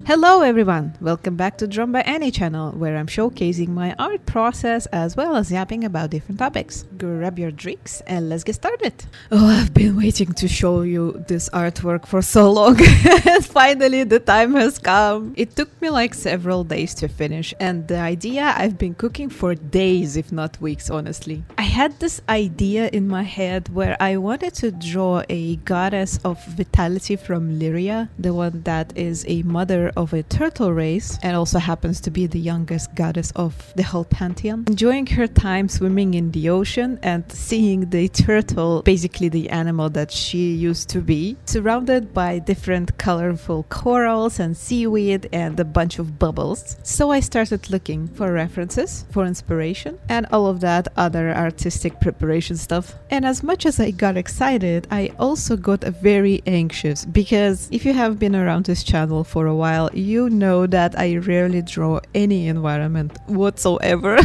Hello everyone! Welcome back to Drawn by Annie channel, where I'm showcasing my art process as well as yapping about different topics. Grab your drinks and let's get started! Oh, I've been waiting to show you this artwork for so long and finally the time has come! It took me like several days to finish, and the idea I've been cooking for days if not weeks, honestly. I had this idea in my head where I wanted to draw a goddess of vitality from Lyria, the one that is a mother of a turtle race and also happens to be the youngest goddess of the whole pantheon. Enjoying her time swimming in the ocean and seeing the turtle, basically the animal that she used to be, surrounded by different colorful corals and seaweed and a bunch of bubbles. So I started looking for references, for inspiration, and all of that other artistic preparation stuff. And as much as I got excited, I also got very anxious, because if you have been around this channel for a while, you know that I rarely draw any environment whatsoever.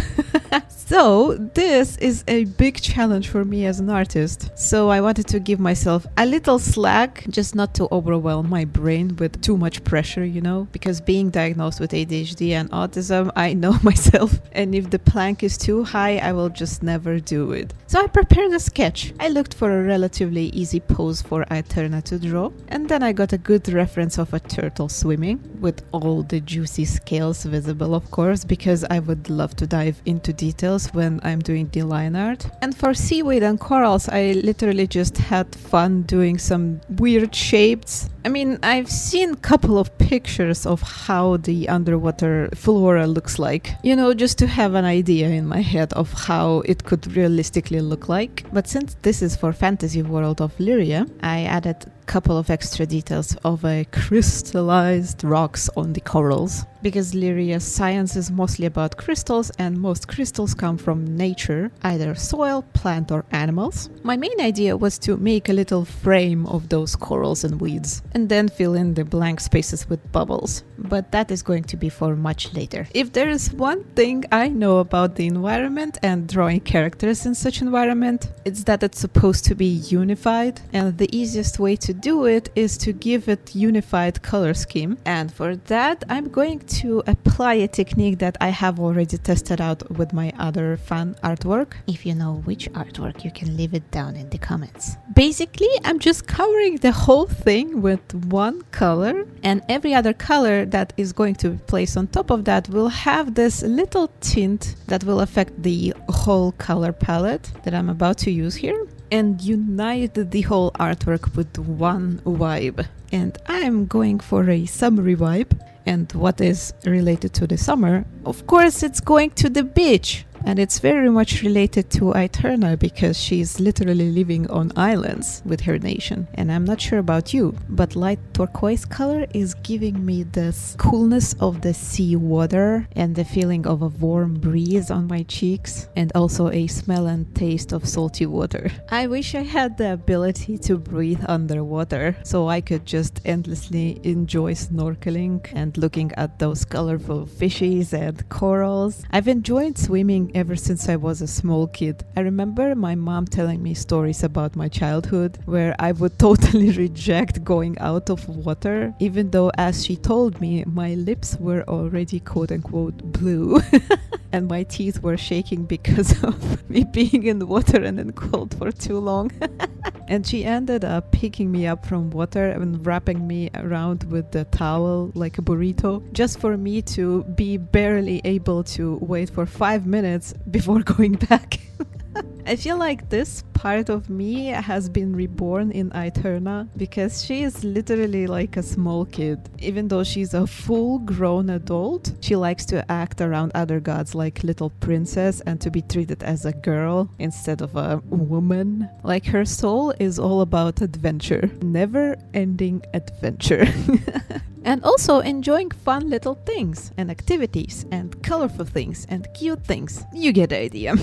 So this is a big challenge for me as an artist. So I wanted to give myself a little slack, just not to overwhelm my brain with too much pressure, you know, because being diagnosed with ADHD and autism, I know myself, and if the plank is too high, I will just never do it. So I prepared a sketch. I looked for a relatively easy pose for Aeterna to draw, and then I got a good reference of a turtle swimming, with all the juicy scales visible, of course, because I would love to dive into details when I'm doing the line art. And for seaweed and corals, I literally just had fun doing some weird shapes. I mean, I've seen a couple of pictures of how the underwater flora looks like, you know, just to have an idea in my head of how it could realistically look like. But since this is for Fantasy World of Lyria, I added couple of extra details of a crystallized rocks on the corals, because Lyria's science is mostly about crystals, and most crystals come from nature, either soil, plant or animals. My main idea was to make a little frame of those corals and weeds, and then fill in the blank spaces with bubbles, but that is going to be for much later. If there is one thing I know about the environment and drawing characters in such environment, it's that it's supposed to be unified, and the easiest way to do it is to give it unified color scheme. And for that, I'm going to apply a technique that I have already tested out with my other fan artwork. If you know which artwork, you can leave it down in the comments. Basically, I'm just covering the whole thing with one color, and every other color that is going to be placed on top of that will have this little tint that will affect the whole color palette that I'm about to use here, and unite the whole artwork with one vibe. And I'm going for a summery vibe. And what is related to the summer? Of course, it's going to the beach. And it's very much related to Aeterna, because she's literally living on islands with her nation. And I'm not sure about you, but light turquoise color is giving me this coolness of the sea water and the feeling of a warm breeze on my cheeks, and also a smell and taste of salty water. I wish I had the ability to breathe underwater, so I could just endlessly enjoy snorkeling and looking at those colorful fishies and corals. I've enjoyed swimming ever since I was a small kid. I remember my mom telling me stories about my childhood where I would totally reject going out of water, even though, as she told me, my lips were already quote-unquote blue and my teeth were shaking because of me being in the water and in cold for too long. And she ended up picking me up from water and wrapping me around with the towel like a burrito, just for me to be barely able to wait for 5 minutes before going back. I feel like this part of me has been reborn in Aeterna, because she is literally like a small kid. Even though she's a full-grown adult, she likes to act around other gods like little princess and to be treated as a girl instead of a woman. Like, her soul is all about adventure, never-ending adventure. And also enjoying fun little things and activities and colorful things and cute things. You get the idea.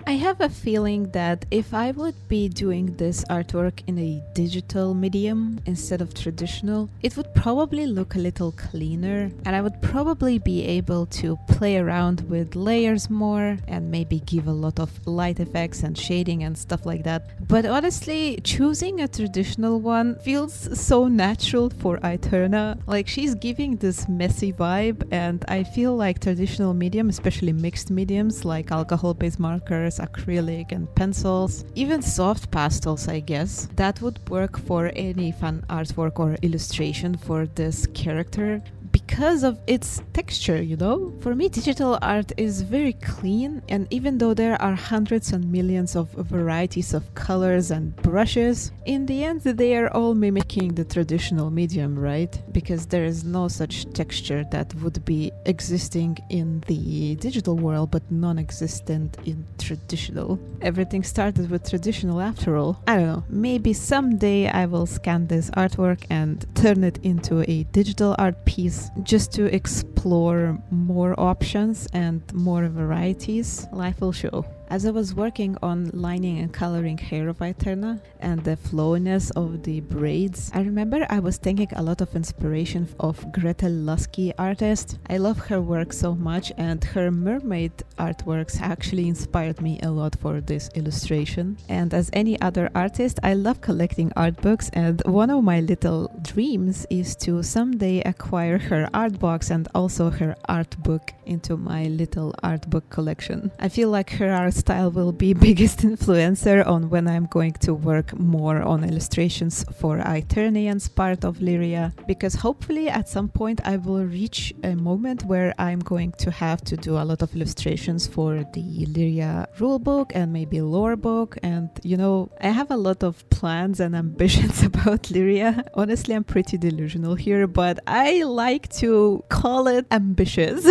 I have a feeling that if I would be doing this artwork in a digital medium instead of traditional, it would probably look a little cleaner, and I would probably be able to play around with layers more and maybe give a lot of light effects and shading and stuff like that. But honestly, choosing a traditional one feels so natural for Aeterna. Like, she's giving this messy vibe, and I feel like traditional medium, especially mixed mediums like alcohol-based markers, acrylic, and pencils, even soft pastels, I guess, that would work for any fan artwork or illustration for this character, because of its texture, you know? For me, digital art is very clean, and even though there are hundreds and millions of varieties of colors and brushes, in the end they are all mimicking the traditional medium, right? Because there is no such texture that would be existing in the digital world but non-existent in traditional. Everything started with traditional after all. I don't know, maybe someday I will scan this artwork and turn it into a digital art piece just to explore more options and more varieties. Life will show. As I was working on lining and coloring hair of Aeterna and the flowiness of the braids, I remember I was taking a lot of inspiration of Gretel Lusky, artist. I love her work so much, and her mermaid artworks actually inspired me a lot for this illustration. And as any other artist, I love collecting art books, and one of my little dreams is to someday acquire her art box and also her art book into my little art book collection. I feel like her art style will be biggest influencer on when I'm going to work more on illustrations for Aeternians part of Lyria, because hopefully at some point I will reach a moment where I'm going to have to do a lot of illustrations for the Lyria rulebook and maybe lore book, and you know, I have a lot of plans and ambitions about Lyria. Honestly, I'm pretty delusional here, but I like to call it ambitious.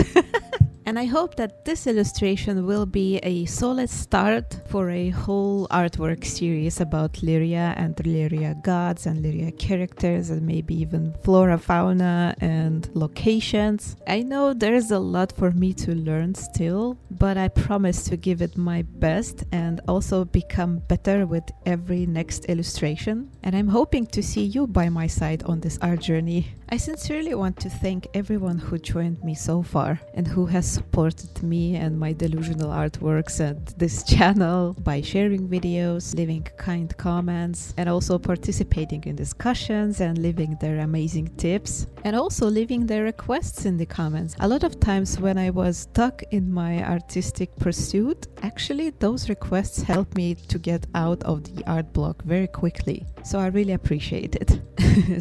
And I hope that this illustration will be a solid start for a whole artwork series about Lyria and Lyria gods and Lyria characters, and maybe even flora, fauna, and locations. I know there's a lot for me to learn still, but I promise to give it my best and also become better with every next illustration. And I'm hoping to see you by my side on this art journey. I sincerely want to thank everyone who joined me so far and who has supported me and my delusional artworks and this channel by sharing videos, leaving kind comments, and also participating in discussions and leaving their amazing tips, and also leaving their requests in the comments. A lot of times when I was stuck in my artistic pursuit, actually those requests helped me to get out of the art block very quickly. So I really appreciate it.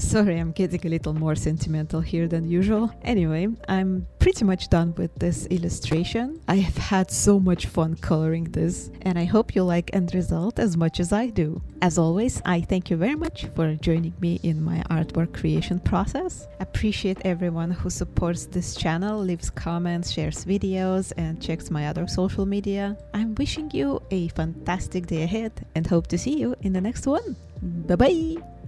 Sorry, I'm getting a little more sentimental here than usual. Anyway, I'm pretty much done with this illustration. I have had so much fun coloring this, and I hope you like end result as much as I do. As always, I thank you very much for joining me in my artwork creation process. Appreciate everyone who supports this channel, leaves comments, shares videos, and checks my other social media. I'm wishing you a fantastic day ahead and hope to see you in the next one. Bye bye!